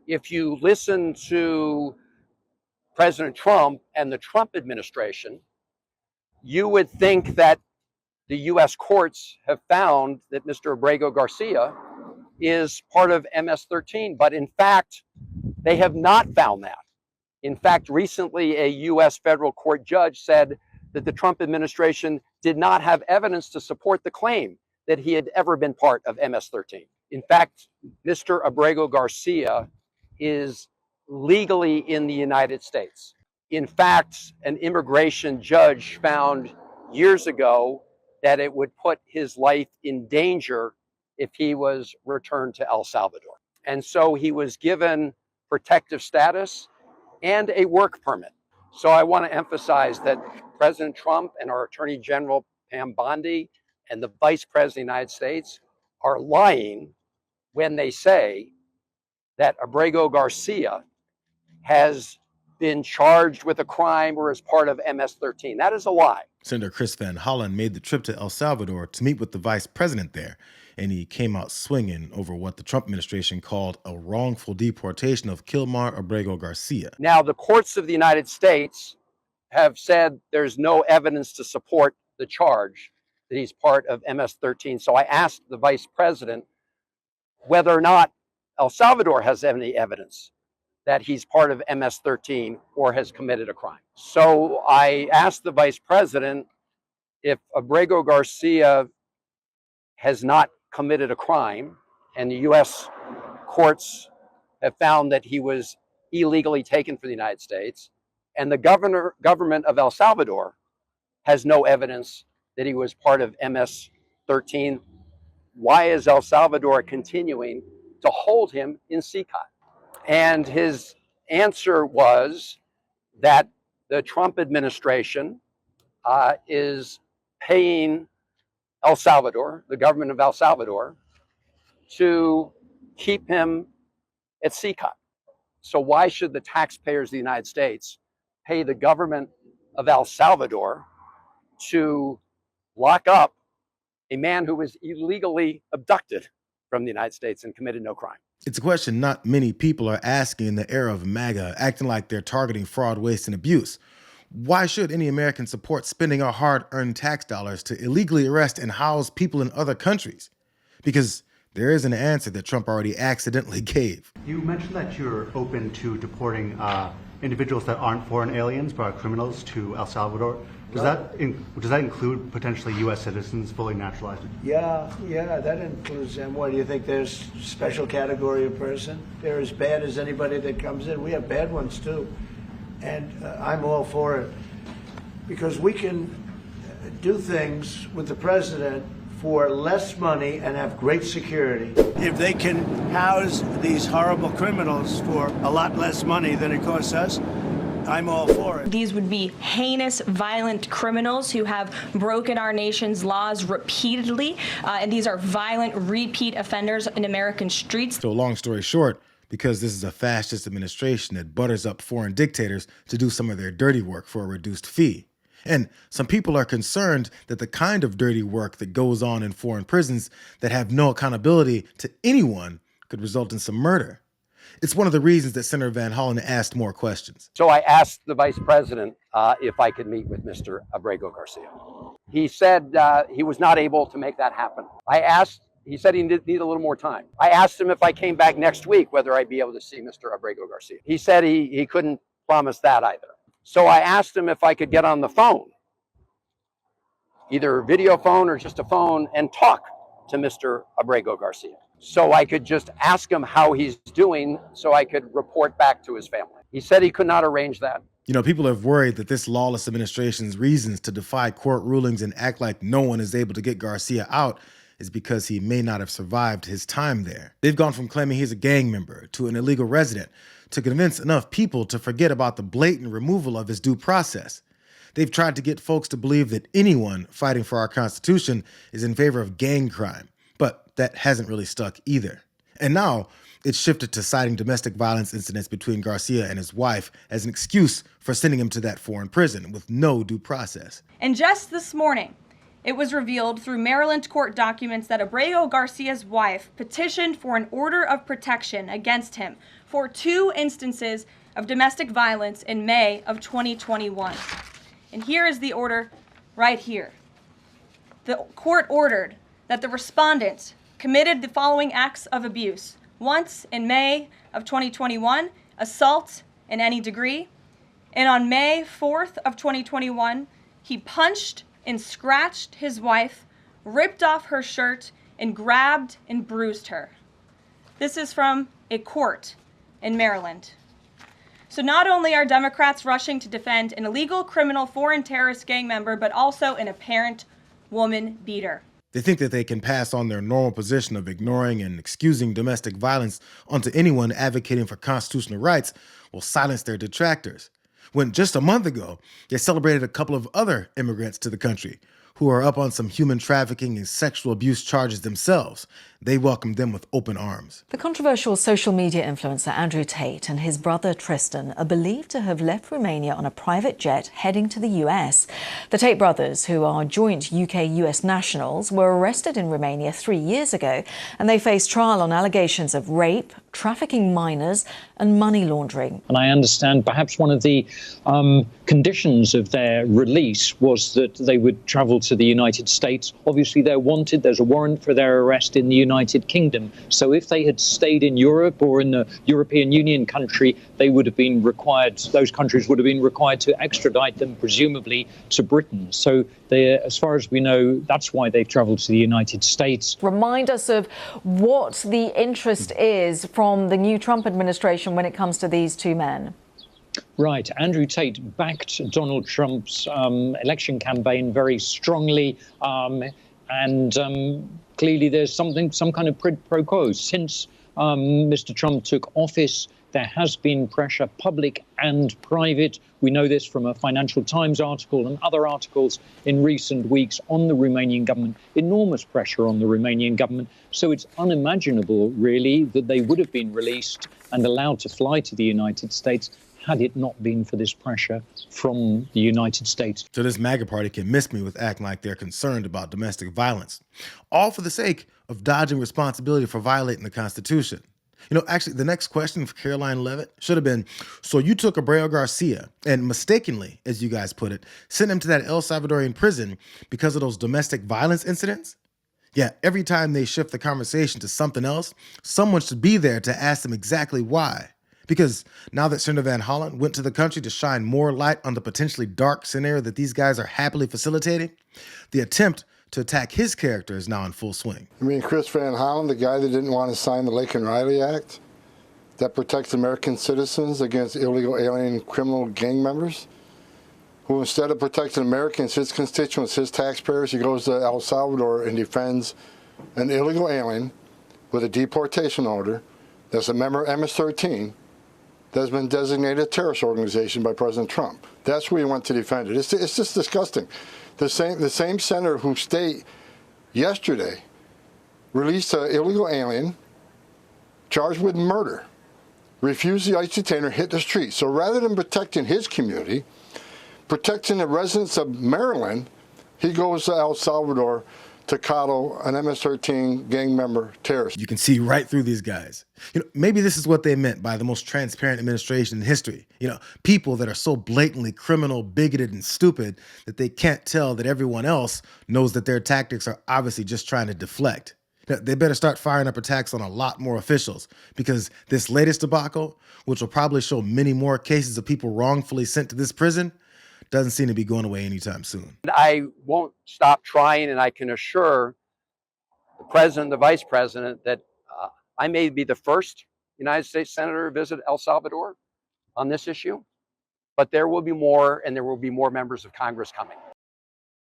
if you listen to President Trump and the Trump administration, you would think that the U.S. courts have found that Mr. Abrego Garcia is part of MS-13, but in fact, they have not found that. In fact, recently a U.S. federal court judge said that the Trump administration did not have evidence to support the claim that he had ever been part of MS-13. In fact, Mr. Abrego Garcia is legally in the United States. In fact, an immigration judge found years ago that it would put his life in danger if he was returned to El Salvador. And so he was given protective status and a work permit. So I want to emphasize that President Trump and our Attorney General Pam Bondi and the Vice President of the United States are lying when they say that Abrego Garcia has been charged with a crime or is part of MS-13. That is a lie. Senator Chris Van Hollen made the trip to El Salvador to meet with the vice president there, and he came out swinging over what the Trump administration called a wrongful deportation of Kilmar Abrego Garcia. Now, the courts of the United States have said there's no evidence to support the charge that he's part of MS-13. So I asked the vice president whether or not El Salvador has any evidence that he's part of MS-13 or has committed a crime. So I asked the vice president if Abrego Garcia has not committed a crime and the U.S. courts have found that he was illegally taken for the United States and the government of El Salvador has no evidence that he was part of MS-13, why is El Salvador continuing to hold him in CCOT? And his answer was that the Trump administration is paying El Salvador, the government of El Salvador, to keep him at CCOT. So why should the taxpayers of the United States pay the government of El Salvador to lock up a man who was illegally abducted from the United States and committed no crime? It's a question not many people are asking in the era of MAGA, acting like they're targeting fraud, waste, and abuse. Why should any American support spending our hard-earned tax dollars to illegally arrest and house people in other countries? Because there is an answer that Trump already accidentally gave. You mentioned that you're open to deporting individuals that aren't foreign aliens, but are criminals, to El Salvador. Does that include potentially U.S. citizens fully naturalized? Yeah, that includes them. What do you think? There's a special category of person? They're as bad as anybody that comes in. We have bad ones too, and I'm all for it because we can do things with the president for less money and have great security. If they can house these horrible criminals for a lot less money than it costs us, I'm all for it. These would be heinous, violent criminals who have broken our nation's laws repeatedly, and these are violent repeat offenders in American streets. So long story short, because this is a fascist administration that butters up foreign dictators to do some of their dirty work for a reduced fee. And some people are concerned that the kind of dirty work that goes on in foreign prisons that have no accountability to anyone could result in some murder. It's one of the reasons that Senator Van Hollen asked more questions. So I asked the vice president if I could meet with Mr. Abrego Garcia. He said he was not able to make that happen. He said he needed a little more time. I asked him if I came back next week, whether I'd be able to see Mr. Abrego Garcia. He said he couldn't promise that either. So I asked him if I could get on the phone, either a video phone or just a phone, and talk to Mr. Abrego Garcia. So I could just ask him how he's doing so I could report back to his family. He said he could not arrange that. You know, people have worried that this lawless administration's reasons to defy court rulings and act like no one is able to get Garcia out is because he may not have survived his time there. They've gone from claiming he's a gang member to an illegal resident to convince enough people to forget about the blatant removal of his due process. They've tried to get folks to believe that anyone fighting for our Constitution is in favor of gang crime, but that hasn't really stuck either. And now it's shifted to citing domestic violence incidents between Garcia and his wife as an excuse for sending him to that foreign prison with no due process. And just this morning, it was revealed through Maryland court documents that Abrego Garcia's wife petitioned for an order of protection against him for 2 instances of domestic violence in May of 2021. And here is the order right here. The court ordered that the respondent committed the following acts of abuse. Once in May of 2021, assault in any degree. And on May 4th of 2021, he punched and scratched his wife, ripped off her shirt, and grabbed and bruised her. This is from a court in Maryland. So not only are Democrats rushing to defend an illegal criminal foreign terrorist gang member, but also an apparent woman beater. They think that they can pass on their normal position of ignoring and excusing domestic violence onto anyone advocating for constitutional rights will silence their detractors. When just a month ago, they celebrated a couple of other immigrants to the country who are up on some human trafficking and sexual abuse charges themselves. They welcomed them with open arms. The controversial social media influencer Andrew Tate and his brother Tristan are believed to have left Romania on a private jet heading to the US. The Tate brothers, who are joint UK-US nationals, were arrested in Romania 3 years ago, and they face trial on allegations of rape, trafficking minors and money laundering. And I understand perhaps one of the conditions of their release was that they would travel to the United States. Obviously, they're wanted. There's a warrant for their arrest in the United Kingdom. So if they had stayed in Europe or in a European Union country, they would have been required, those countries would have been required to extradite them, presumably, to Britain. So they, as far as we know, that's why they traveled to the United States. Remind us of what the interest is from the new Trump administration when it comes to these 2 men. Right. Andrew Tate backed Donald Trump's election campaign very strongly, and clearly there's some kind of quid pro quo. Since Mr. Trump took office, there has been pressure, public and private. We know this from a Financial Times article and other articles in recent weeks on the Romanian government, enormous pressure on the Romanian government. So it's unimaginable, really, that they would have been released and allowed to fly to the United States had it not been for this pressure from the United States. So this MAGA party can miss me with acting like they're concerned about domestic violence, all for the sake of dodging responsibility for violating the Constitution. You know, actually, the next question for Caroline Levitt should have been, so you took Abrego Garcia and mistakenly, as you guys put it, sent him to that El Salvadorian prison because of those domestic violence incidents? Yeah, every time they shift the conversation to something else, someone should be there to ask them exactly why. Because now that Senator Van Hollen went to the country to shine more light on the potentially dark scenario that these guys are happily facilitating, the attempt to attack his character is now in full swing. You mean Chris Van Hollen, the guy that didn't want to sign the Laken Riley Act that protects American citizens against illegal alien criminal gang members? Who instead of protecting Americans, his constituents, his taxpayers, he goes to El Salvador and defends an illegal alien with a deportation order that's a member of MS-13 that's been designated a terrorist organization by President Trump. That's where he went to defend it. It's just disgusting. The same senator who state yesterday released an illegal alien charged with murder, refused the ICE detainer, hit the street. So rather than protecting his community, protecting the residents of Maryland, he goes to El Salvador to coddle an MS-13 gang member terrorist. You can see right through these guys. You know, maybe this is what they meant by the most transparent administration in history. You know, people that are so blatantly criminal, bigoted, and stupid that they can't tell that everyone else knows that their tactics are obviously just trying to deflect. You know, they better start firing up attacks on a lot more officials, because this latest debacle, which will probably show many more cases of people wrongfully sent to this prison, doesn't seem to be going away anytime soon. I won't stop trying, and I can assure the president, the vice president, that I may be the first United States senator to visit El Salvador on this issue, but there will be more, and there will be more members of Congress coming.